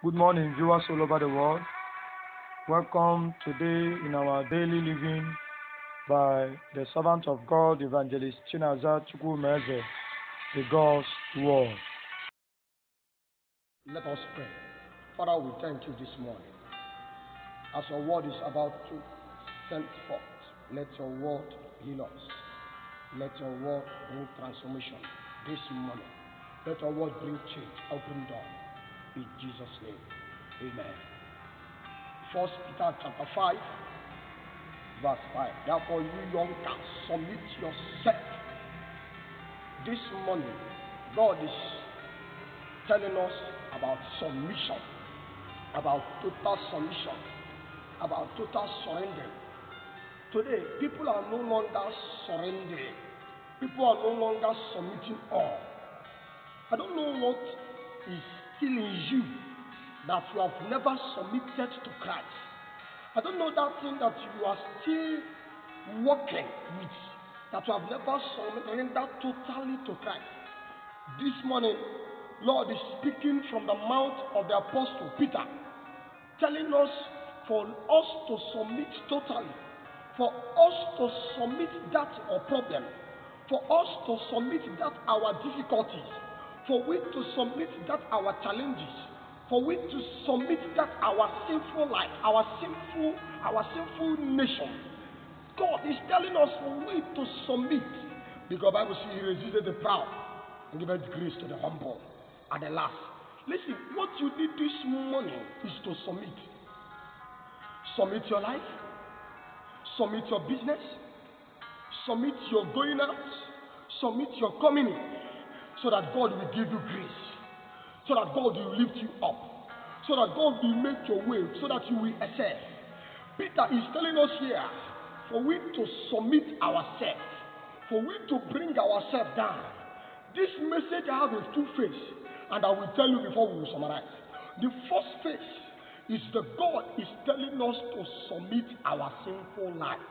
Good morning, viewers all over the world. Welcome today in our daily living by the servant of God, Evangelist Chinaza Chukwumeze, the God's Word. Let us pray. Father, we thank you this morning. As your word is about to send forth, let your word heal us. Let your word bring transformation this morning. Let your word bring change, open door. In Jesus' name, amen. 1 Peter chapter 5, verse 5. Therefore, you young cats, submit yourself. This morning, God is telling us about submission, about total submission, about total surrender. Today, people are no longer surrendering. People are no longer submitting all. I don't know what is still in you that you have never submitted to Christ. I don't know that thing that you are still working with, that you have never surrendered totally to Christ. This morning, Lord is speaking from the mouth of the Apostle Peter, telling us for us to submit totally, for us to submit that our problem, for us to submit that our difficulties, for we to submit that our challenges, for we to submit that our sinful life, our sinful nation. God is telling us for we to submit, because the Bible says He resisted the proud and giveth grace to the humble. At the last, listen, what you need this morning is to submit. Submit your life, submit your business, submit your going out, submit your coming in, so that God will give you grace, so that God will lift you up, so that God will make your way, so that you will excel. Peter is telling us here for we to submit ourselves, for we to bring ourselves down. This message I have a two phase, and I will tell you before we will summarize. The first phase is that God is telling us to submit our sinful life.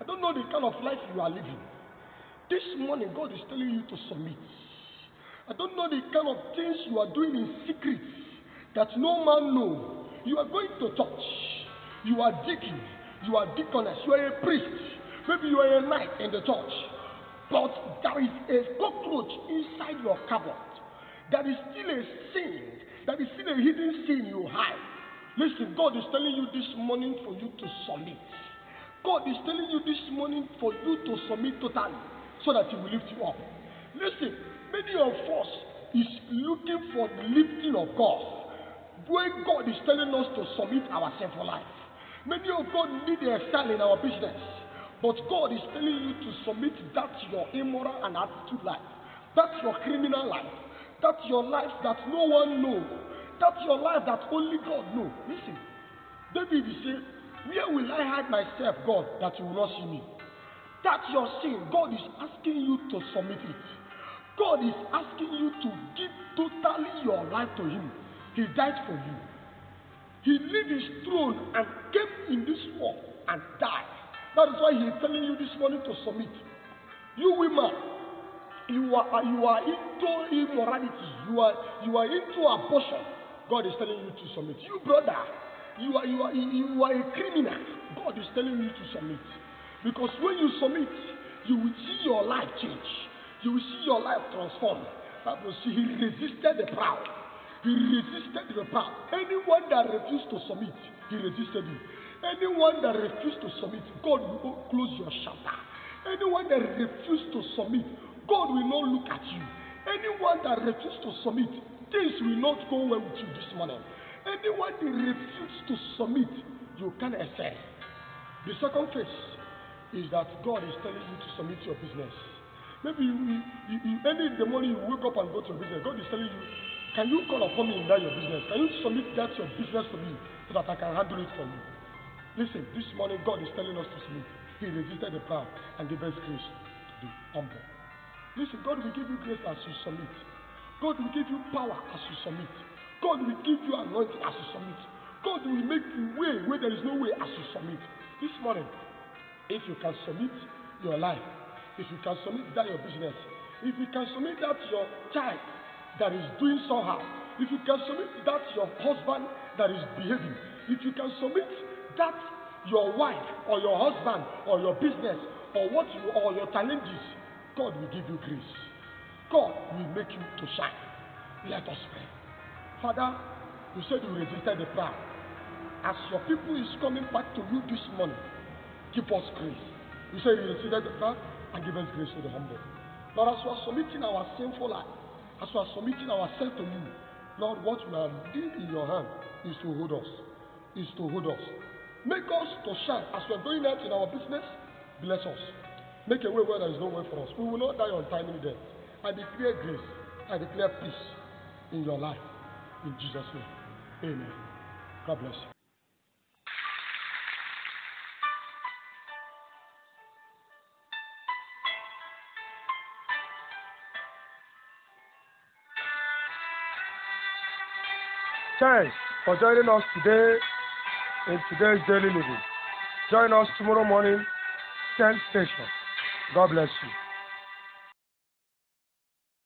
I don't know the kind of life you are living. This morning, God is telling you to submit. I don't know the kind of things you are doing in secret that no man knows. You are going to church. You are deacon. You are deaconess. You are a priest. Maybe you are a knight in the church. But there is a cockroach inside your cupboard. There is still a sin. There is still a hidden sin you hide. Listen, God is telling you this morning for you to submit. God is telling you this morning for you to submit totally, so that He will lift you up. Listen, many of us is looking for the lifting of God, where God is telling us to submit our sinful life. Many of us need to excel in our business, but God is telling you to submit that your immoral and attitude life, that's your criminal life, that's your life that no one knows, that's your life that only God knows. Listen, David said, where will I hide myself, God, that you will not see me? That's your sin. God is asking you to submit it. God is asking you to give totally your life to Him. He died for you. He left His throne and came in this world and died. That is why He is telling you this morning to submit. You women, you are into immorality. You are into abortion. God is telling you to submit. You brother, you are a criminal. God is telling you to submit. Because when you submit, you will see your life change. You will see your life transform. Bible says He resisted the proud. He resisted the proud. Anyone that refused to submit, He resisted you. Anyone that refused to submit, God will close your shelter. Anyone that refused to submit, God will not look at you. Anyone that refused to submit, things will not go well with you this morning. Anyone that refused to submit, you can't excel. The second phase is that God is telling you to submit your business. Maybe early in the morning you wake up and go to your business. God is telling you, can you call upon me in that your business? Can you submit that your business to me so that I can handle it for you? Listen, this morning God is telling us to submit. He resisted the proud and gave us grace to the humble. Listen, God will give you grace as you submit. God will give you power as you submit. God will give you anointing as you submit. God will make you way where there is no way as you submit. This morning, if you can submit your life, if you can submit that your business, if you can submit that your child that is doing somehow, if you can submit that your husband that is behaving, if you can submit that your wife or your husband or your business or your challenges, God will give you grace. God will make you to shine. Let us pray. Father, you said you resisted the proud. As your people is coming back to you this morning, give us grace. You said you resisted the proud and give us grace to the humble. Lord, as we are submitting our sinful life, as we are submitting ourselves to you, Lord, what we are doing in your hand is to hold us. Make us to shine. As we are going out in our business, bless us. Make a way where there is no way for us. We will not die untimely death. I declare grace. I declare peace in your life. In Jesus' name. Amen. God bless you. Thanks for joining us today in today's daily living. Join us tomorrow morning, 10 station. God bless you.